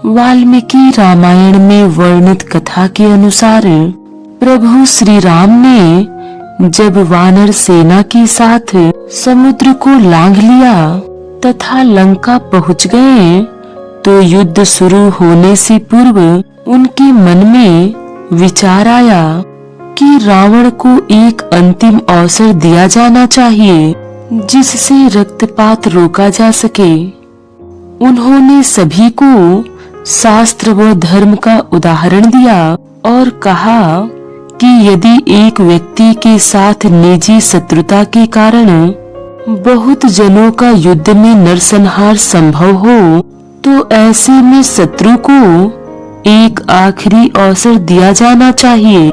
वाल्मीकि रामायण में वर्णित कथा के अनुसार प्रभु श्री राम ने जब वानर सेना के साथ समुद्र को लांघ लिया तथा लंका पहुंच गए तो युद्ध शुरू होने से पूर्व उनके मन में विचार आया कि रावण को एक अंतिम अवसर दिया जाना चाहिए जिससे रक्तपात रोका जा सके। उन्होंने सभी को शास्त्र व धर्म का उदाहरण दिया और कहा कि यदि एक व्यक्ति के साथ निजी शत्रुता के कारण बहुत जनों का युद्ध में नरसंहार संभव हो तो ऐसे में शत्रु को एक आखिरी अवसर दिया जाना चाहिए।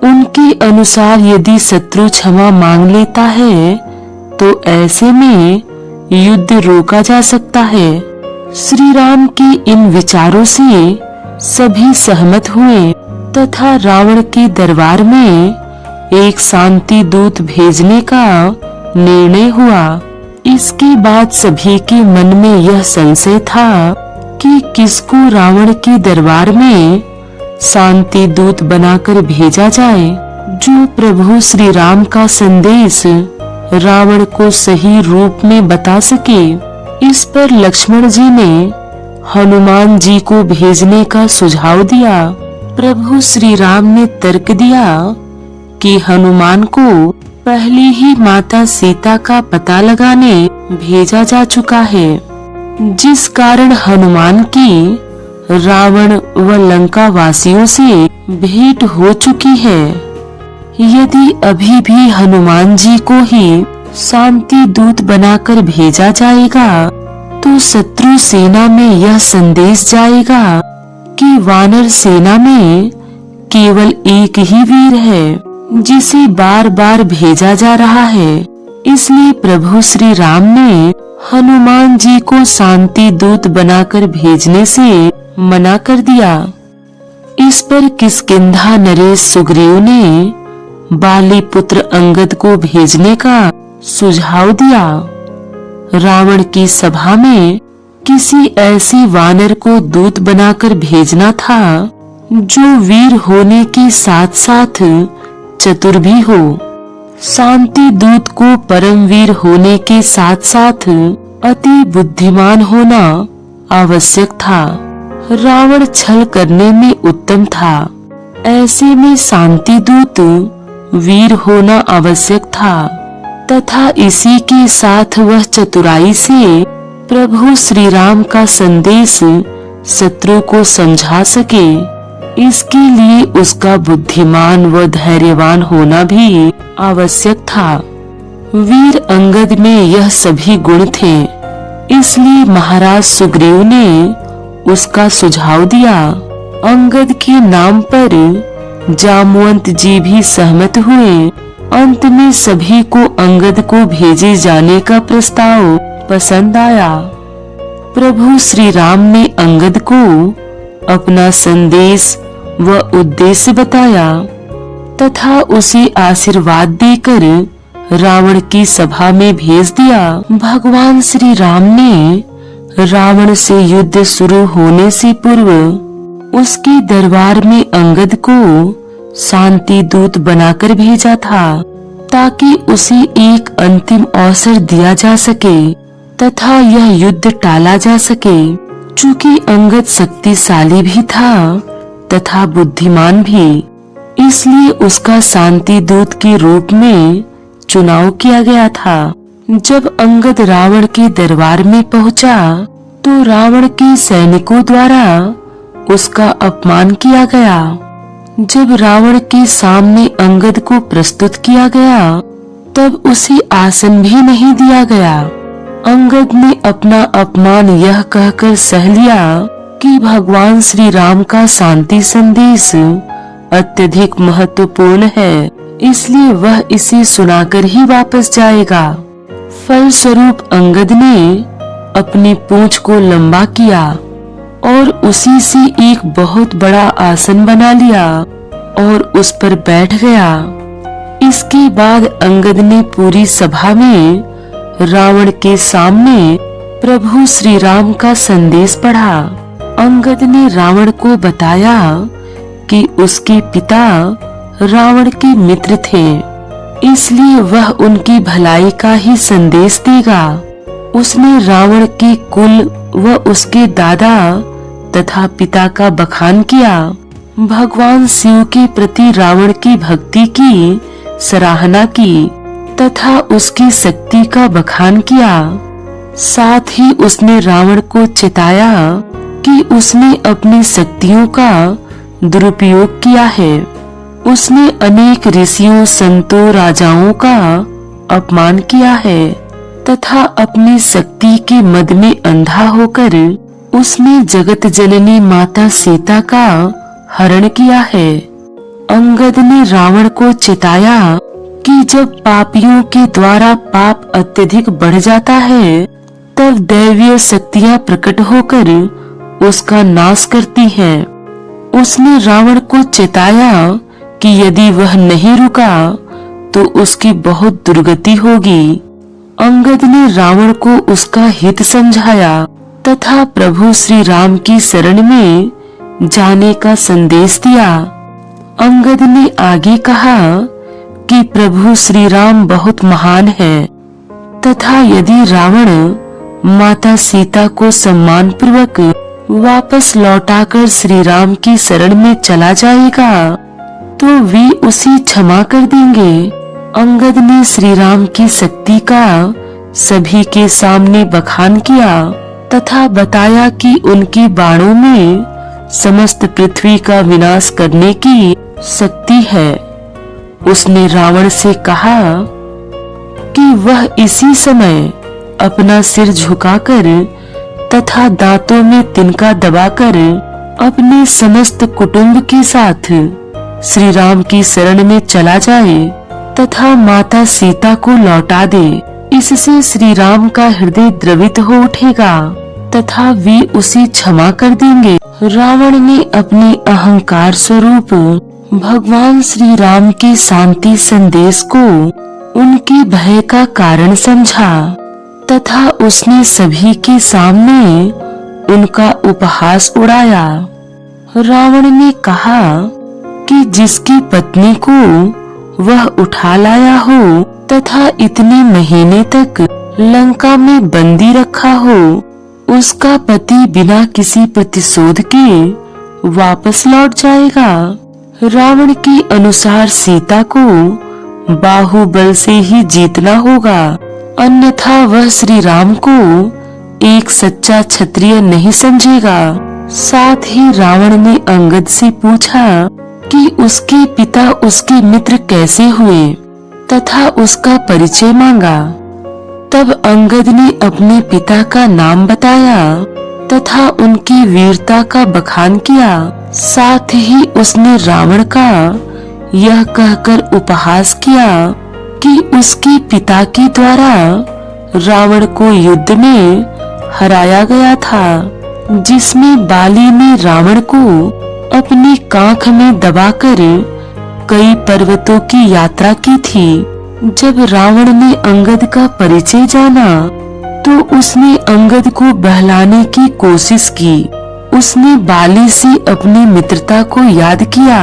उनके अनुसार यदि शत्रु क्षमा मांग लेता है तो ऐसे में युद्ध रोका जा सकता है। श्री राम के इन विचारों से सभी सहमत हुए तथा रावण के दरबार में एक शांति दूत भेजने का निर्णय हुआ। इसके बाद सभी के मन में यह संशय था कि किसको रावण के दरबार में शांति दूत बनाकर भेजा जाए जो प्रभु श्री राम का संदेश रावण को सही रूप में बता सके। इस पर लक्ष्मण जी ने हनुमान जी को भेजने का सुझाव दिया। प्रभु श्री राम ने तर्क दिया कि हनुमान को पहले ही माता सीता का पता लगाने भेजा जा चुका है, जिस कारण हनुमान की रावण व लंका वासियों से भेंट हो चुकी है। यदि अभी भी हनुमान जी को ही शांति दूत बनाकर भेजा जाएगा तो शत्रु सेना में यह संदेश जाएगा कि वानर सेना में केवल एक ही वीर है जिसे बार बार भेजा जा रहा है। इसलिए प्रभु श्री राम ने हनुमान जी को शांति दूत बनाकर भेजने से मना कर दिया। इस पर किष्किंधा नरेश सुग्रीव ने बाली पुत्र अंगद को भेजने का सुझाव दिया। रावण की सभा में किसी ऐसे वानर को दूत बनाकर भेजना था जो वीर होने के साथ साथ चतुर भी हो। शांति दूत को परमवीर होने के साथ साथ अति बुद्धिमान होना आवश्यक था। रावण छल करने में उत्तम था, ऐसे में शांति दूत वीर होना आवश्यक था तथा इसी के साथ वह चतुराई से प्रभु श्री राम का संदेश शत्रु को समझा सके। इसके लिए उसका बुद्धिमान व धैर्यवान होना भी आवश्यक था। वीर अंगद में यह सभी गुण थे, इसलिए महाराज सुग्रीव ने उसका सुझाव दिया। अंगद के नाम पर जामवंत जी भी सहमत हुए। अंत में सभी को अंगद को भेजे जाने का प्रस्ताव पसंद आया। प्रभु श्री राम ने अंगद को अपना संदेश व उद्देश्य बताया तथा उसे आशीर्वाद देकर रावण की सभा में भेज दिया। भगवान श्री राम ने रावण से युद्ध शुरू होने से पूर्व उसके दरबार में अंगद को शांति दूत बनाकर भेजा था ताकि उसे एक अंतिम अवसर दिया जा सके तथा यह युद्ध टाला जा सके। चूँकि अंगद शक्तिशाली भी था तथा बुद्धिमान भी, इसलिए उसका शांति दूत के रूप में चुनाव किया गया था। जब अंगद रावण के दरबार में पहुंचा तो रावण के सैनिकों द्वारा उसका अपमान किया गया। जब रावण के सामने अंगद को प्रस्तुत किया गया तब उसे आसन भी नहीं दिया गया। अंगद ने अपना अपमान यह कहकर सह लिया कि भगवान श्री राम का शांति संदेश अत्यधिक महत्वपूर्ण है, इसलिए वह इसे सुनाकर ही वापस जाएगा। फलस्वरूप अंगद ने अपनी पूंछ को लंबा किया और उसी से एक बहुत बड़ा आसन बना लिया और उस पर बैठ गया। इसके बाद अंगद ने पूरी सभा में रावण के सामने प्रभु श्री राम का संदेश पढ़ा। अंगद ने रावण को बताया कि उसके पिता रावण के मित्र थे, इसलिए वह उनकी भलाई का ही संदेश देगा। उसने रावण के कुल व उसके दादा तथा पिता का बखान किया। भगवान शिव के प्रति रावण की भक्ति की सराहना की तथा उसकी शक्ति का बखान किया। साथ ही उसने रावण को चेताया कि उसने अपनी शक्तियों का दुरुपयोग किया है। उसने अनेक ऋषियों, संतों, राजाओं का अपमान किया है तथा अपनी शक्ति के मद में अंधा होकर उसने जगत जननी माता सीता का हरण किया है। अंगद ने रावण को चेताया कि जब पापियों के द्वारा पाप अत्यधिक बढ़ जाता है तब दैवीय शक्तियां प्रकट होकर उसका नाश करती हैं। उसने रावण को चेताया कि यदि वह नहीं रुका तो उसकी बहुत दुर्गति होगी। अंगद ने रावण को उसका हित समझाया तथा प्रभु श्री राम की शरण में जाने का संदेश दिया। अंगद ने आगे कहा कि प्रभु श्री राम बहुत महान है तथा यदि रावण माता सीता को सम्मान पूर्वक वापस लौटाकर श्री राम की शरण में चला जाएगा तो वे उसे क्षमा कर देंगे। अंगद ने श्री राम की शक्ति का सभी के सामने बखान किया तथा बताया कि उनके बाणों में समस्त पृथ्वी का विनाश करने की शक्ति है। उसने रावण से कहा कि वह इसी समय अपना सिर झुकाकर तथा दांतों में तिनका दबाकर अपने समस्त कुटुंब के साथ श्री राम की शरण में चला जाए तथा माता सीता को लौटा दे। इससे श्री राम का हृदय द्रवित हो उठेगा तथा वे उसे क्षमा कर देंगे। रावण ने अपने अहंकार स्वरूप भगवान श्री राम के शांति संदेश को उनके भय का कारण समझा तथा उसने सभी के सामने उनका उपहास उड़ाया। रावण ने कहा कि जिसकी पत्नी को वह उठा लाया हो तथा इतने महीने तक लंका में बंदी रखा हो, उसका पति बिना किसी प्रतिशोध के वापस लौट जाएगा। रावण के अनुसार सीता को बाहुबल से ही जीतना होगा, अन्यथा वह श्री राम को एक सच्चा क्षत्रिय नहीं समझेगा। साथ ही रावण ने अंगद से पूछा कि उसके पिता उसके मित्र कैसे हुए तथा उसका परिचय मांगा। तब अंगद ने अपने पिता का नाम बताया तथा उनकी वीरता का बखान किया। साथ ही उसने रावण का यह कहकर उपहास किया कि उसके पिता के द्वारा रावण को युद्ध में हराया गया था, जिसमें बाली ने रावण को अपनी कांख में दबाकर कई पर्वतों की यात्रा की थी। जब रावण ने अंगद का परिचय जाना तो उसने अंगद को बहलाने की कोशिश की। उसने बाली से अपनी मित्रता को याद किया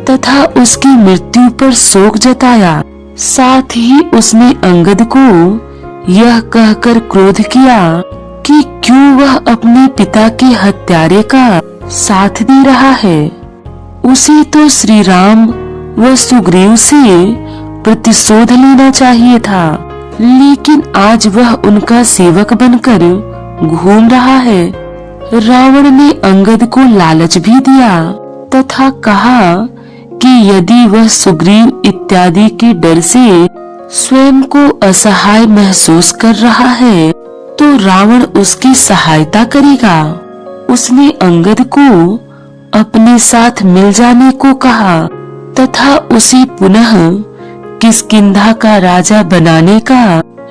तथा उसकी मृत्यु पर शोक जताया। साथ ही उसने अंगद को यह कहकर क्रोध किया कि क्यों वह अपने पिता के हत्यारे का साथ दे रहा है। उसे तो श्री राम व सुग्रीव से प्रतिशोध लेना चाहिए था, लेकिन आज वह उनका सेवक बनकर घूम रहा है। रावण ने अंगद को लालच भी दिया तथा कहा कि यदि वह सुग्रीव इत्यादि के डर से स्वयं को असहाय महसूस कर रहा है तो रावण उसकी सहायता करेगा। उसने अंगद को अपने साथ मिल जाने को कहा तथा उसे पुनः किष्किंधा का राजा बनाने का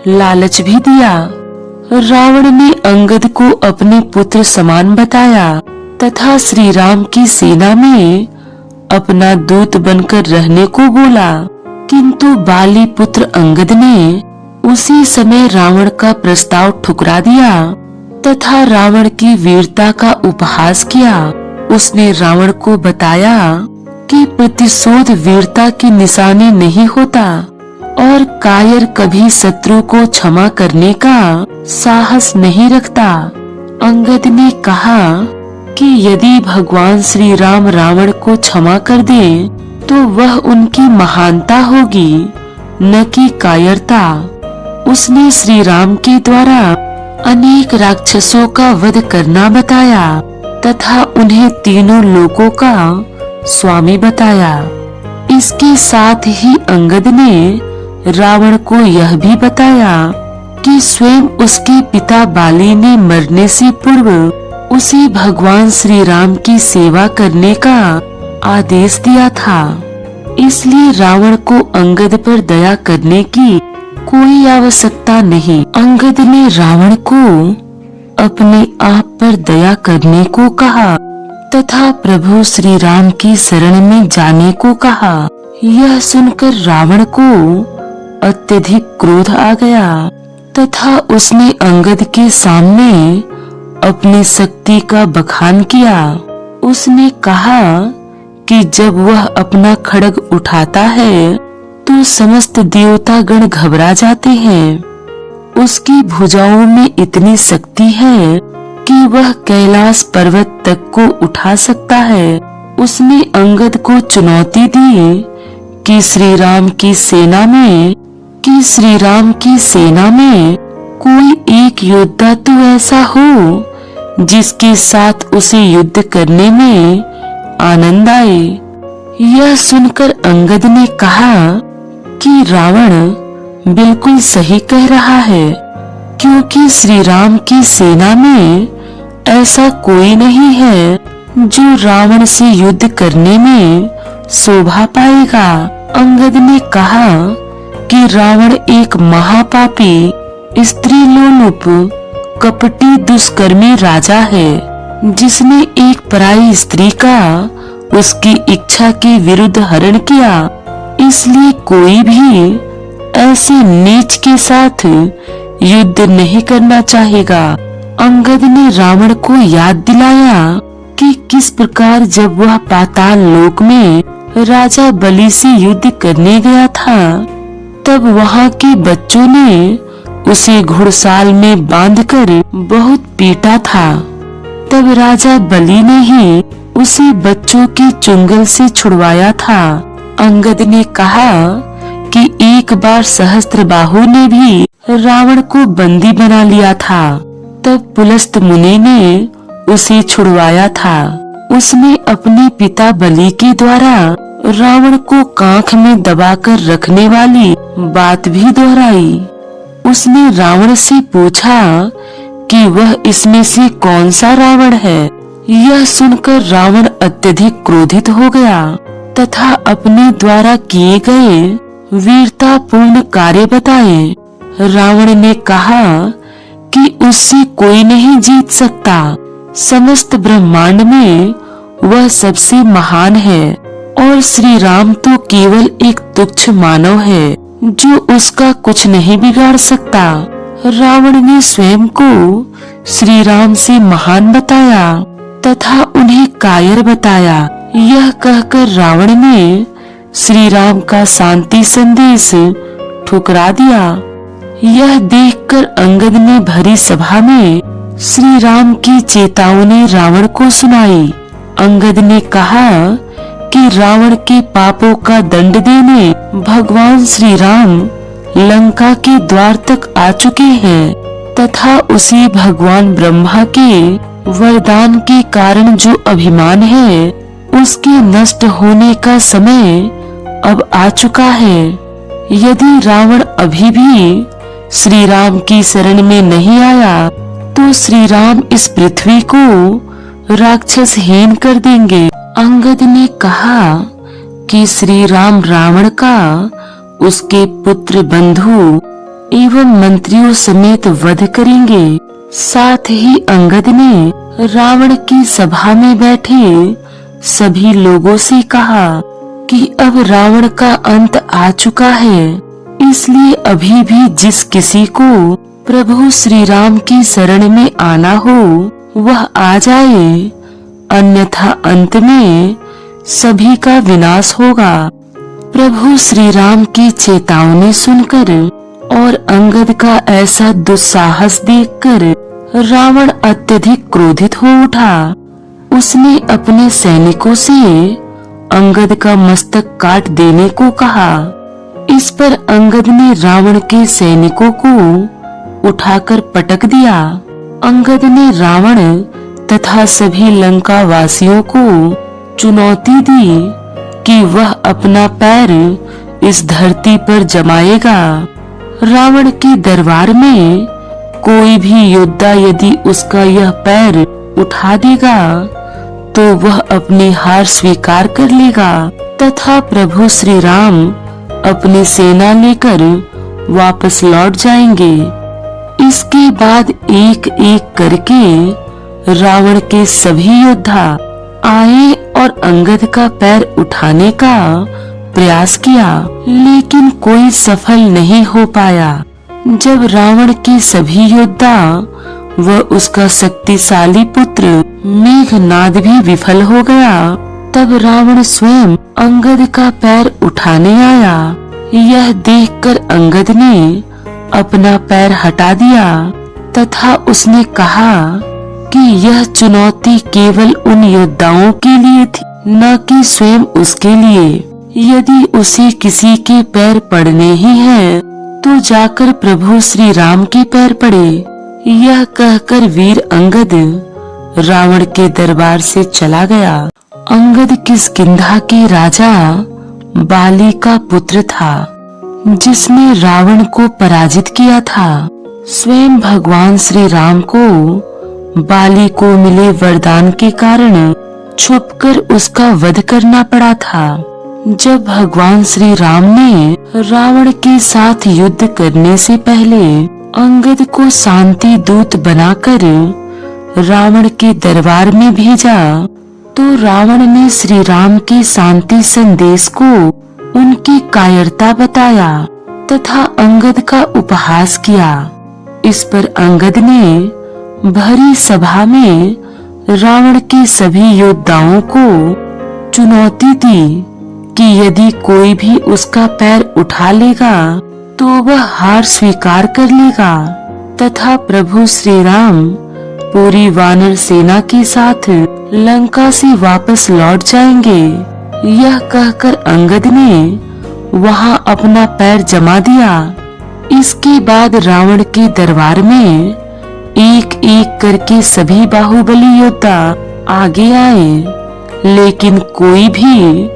लालच भी दिया। रावण ने अंगद को अपने पुत्र समान बताया तथा श्री राम की सेना में अपना दूत बनकर रहने को बोला, किंतु बाली पुत्र अंगद ने उसी समय रावण का प्रस्ताव ठुकरा दिया। तथा रावण की वीरता का उपहास किया। उसने रावण को बताया कि प्रतिशोध वीरता की निशानी नहीं होता और कायर कभी शत्रु को क्षमा करने का साहस नहीं रखता। अंगद ने कहा कि यदि भगवान श्री राम रावण को क्षमा कर दे तो वह उनकी महानता होगी, न कि कायरता। उसने श्री राम के द्वारा अनेक राक्षसों का वध करना बताया तथा उन्हें तीनों लोकों का स्वामी बताया। इसके साथ ही अंगद ने रावण को यह भी बताया कि स्वयं उसके पिता बाली ने मरने से पूर्व उसे भगवान श्री राम की सेवा करने का आदेश दिया था। इसलिए रावण को अंगद पर दया करने की कोई आवश्यकता नहीं। अंगद ने रावण को अपने आप पर दया करने को कहा तथा प्रभु श्री राम की शरण में जाने को कहा। यह सुनकर रावण को अत्यधिक क्रोध आ गया तथा उसने अंगद के सामने अपनी शक्ति का बखान किया। उसने कहा कि जब वह अपना खड्ग उठाता है तो समस्त देवता गण घबरा जाते हैं। उसकी भुजाओं में इतनी शक्ति है कि वह कैलाश पर्वत तक को उठा सकता है। उसने अंगद को चुनौती दी कि श्री राम की सेना में कोई एक योद्धा तो ऐसा हो जिसके साथ उसे युद्ध करने में आनंद आए। यह सुनकर अंगद ने कहा कि रावण बिल्कुल सही कह रहा है, क्योंकि श्री राम की सेना में ऐसा कोई नहीं है जो रावण से युद्ध करने में शोभा पाएगा। अंगद ने कहा कि रावण एक महापापी, स्त्रीलोलुप, कपटी, दुष्कर्मी राजा है जिसने एक पराई स्त्री का उसकी इच्छा के विरुद्ध हरण किया। इसलिए कोई भी ऐसे नीच के साथ युद्ध नहीं करना चाहेगा। अंगद ने रावण को याद दिलाया कि किस प्रकार जब वह पाताल लोक में राजा बलि से युद्ध करने गया था तब वहां के बच्चों ने उसे घुड़साल में बांधकर बहुत पीटा था। तब राजा बलि ने ही उसे बच्चों के चुंगल से छुड़वाया था। अंगद ने कहा कि एक बार सहस्त्रबाहु ने भी रावण को बंदी बना लिया था, तब पुलस्त मुनि ने उसे छुड़वाया था। उसने अपने पिता बलि के द्वारा रावण को कांख में दबाकर रखने वाली बात भी दोहराई। उसने रावण से पूछा कि वह इसमें से कौन सा रावण है। यह सुनकर रावण अत्यधिक क्रोधित हो गया तथा अपने द्वारा किए गए वीरतापूर्ण कार्य बताए। रावण ने कहा कि उससे कोई नहीं जीत सकता। समस्त ब्रह्मांड में वह सबसे महान है और श्री राम तो केवल एक तुच्छ मानव है जो उसका कुछ नहीं बिगाड़ सकता। रावण ने स्वयं को श्री राम से महान बताया तथा उन्हें कायर बताया। यह कहकर रावण ने श्री राम का शांति संदेश ठुकरा दिया। यह देखकर अंगद ने भरी सभा में श्री राम की चेतावनी रावण को सुनाई। अंगद ने कहा कि रावण के पापों का दंड देने भगवान श्री राम लंका के द्वार तक आ चुके हैं तथा उसे भगवान ब्रह्मा के वरदान के कारण जो अभिमान है उसके नष्ट होने का समय अब आ चुका है। यदि रावण अभी भी श्री राम की शरण में नहीं आया तो श्री राम इस पृथ्वी को राक्षसहीन कर देंगे। अंगद ने कहा कि श्री राम रावण का उसके पुत्र, बंधु एवं मंत्रियों समेत वध करेंगे। साथ ही अंगद ने रावण की सभा में बैठे सभी लोगों से कहा कि अब रावण का अंत आ चुका है, इसलिए अभी भी जिस किसी को प्रभु श्री राम की शरण में आना हो वह आ जाए, अन्यथा अंत में सभी का विनाश होगा। प्रभु श्री राम की चेतावनी सुनकर और अंगद का ऐसा दुस्साहस देखकर रावण अत्यधिक क्रोधित हो उठा। उसने अपने सैनिकों से अंगद का मस्तक काट देने को कहा। इस पर अंगद ने रावण के सैनिकों को उठाकर पटक दिया। अंगद ने रावण तथा सभी लंका वासियों को चुनौती दी कि वह अपना पैर इस धरती पर जमाएगा। रावण के दरबार में कोई भी योद्धा यदि उसका यह पैर उठा देगा तो वह अपनी हार स्वीकार कर लेगा तथा प्रभु श्री राम अपनी सेना लेकर वापस लौट जाएंगे। इसके बाद एक एक करके रावण के सभी योद्धा आए और अंगद का पैर उठाने का प्रयास किया, लेकिन कोई सफल नहीं हो पाया। जब रावण के सभी योद्धा व उसका शक्तिशाली पुत्र मेघनाद भी विफल हो गया, तब रावण स्वयं अंगद का पैर उठाने आया। यह देखकर अंगद ने अपना पैर हटा दिया तथा उसने कहा कि यह चुनौती केवल उन योद्धाओं के लिए थी, न कि स्वयं उसके लिए। यदि उसे किसी के पैर पड़ने ही हैं, तो जाकर प्रभु श्री राम के पैर पड़े। यह कहकर वीर अंगद रावण के दरबार से चला गया। अंगद किष्किंधा के राजा बाली का पुत्र था, जिसने रावण को पराजित किया था। स्वयं भगवान श्री राम को बाली को मिले वरदान के कारण छुपकर उसका वध करना पड़ा था। जब भगवान श्री राम ने रावण के साथ युद्ध करने से पहले अंगद को शांति दूत बनाकर रावण के दरबार में भेजा, तो रावण ने श्री राम के शांति संदेश को उनकी कायरता बताया तथा अंगद का उपहास किया। इस पर अंगद ने भरी सभा में रावण के सभी योद्धाओं को चुनौती दी कि यदि कोई भी उसका पैर उठा लेगा तो वह हार स्वीकार कर लेगा तथा प्रभु श्री राम पूरी वानर सेना के साथ लंका से वापस लौट जाएंगे। यह कहकर अंगद ने वहां अपना पैर जमा दिया। इसके बाद रावण के दरबार में एक एक करके सभी बाहुबली योद्धा आगे आए, लेकिन कोई भी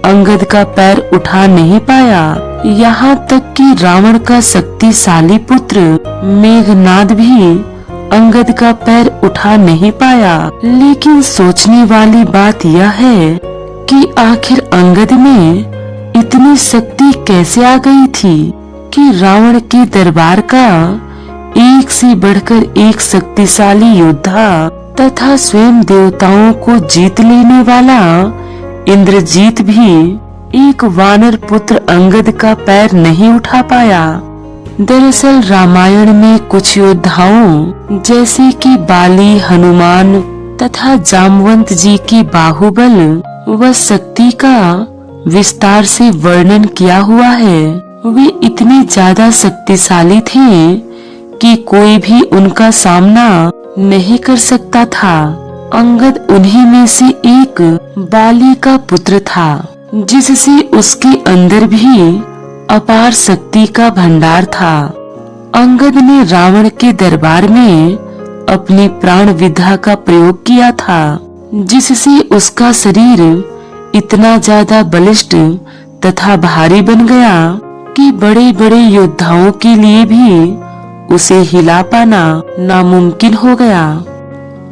अंगद का पैर उठा नहीं पाया। यहाँ तक कि रावण का शक्तिशाली पुत्र मेघनाद भी अंगद का पैर उठा नहीं पाया। लेकिन सोचने वाली बात यह है कि आखिर अंगद में इतनी शक्ति कैसे आ गई थी कि रावण के दरबार का एक से बढ़कर एक शक्तिशाली योद्धा तथा स्वयं देवताओं को जीत लेने वाला इंद्रजीत भी एक वानर पुत्र अंगद का पैर नहीं उठा पाया। दरअसल रामायण में कुछ योद्धाओं जैसे कि बाली, हनुमान तथा जामवंत जी की बाहुबल व शक्ति का विस्तार से वर्णन किया हुआ है। वे इतने ज्यादा शक्तिशाली थे कि कोई भी उनका सामना नहीं कर सकता था। अंगद उन्हीं में से एक बाली का पुत्र था, जिससे उसके अंदर भी अपार शक्ति का भंडार था। अंगद ने रावण के दरबार में अपनी प्राण विद्या का प्रयोग किया था, जिससे उसका शरीर इतना ज्यादा बलिष्ठ तथा भारी बन गया कि बड़े बड़े योद्धाओं के लिए भी उसे हिला पाना नामुमकिन हो गया।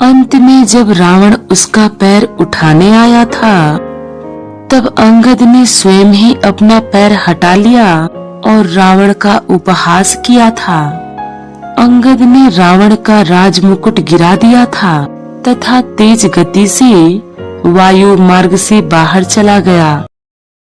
अंत में जब रावण उसका पैर उठाने आया था, तब अंगद ने स्वयं ही अपना पैर हटा लिया और रावण का उपहास किया था। अंगद ने रावण का राजमुकुट गिरा दिया था तथा तेज गति से वायु मार्ग से बाहर चला गया।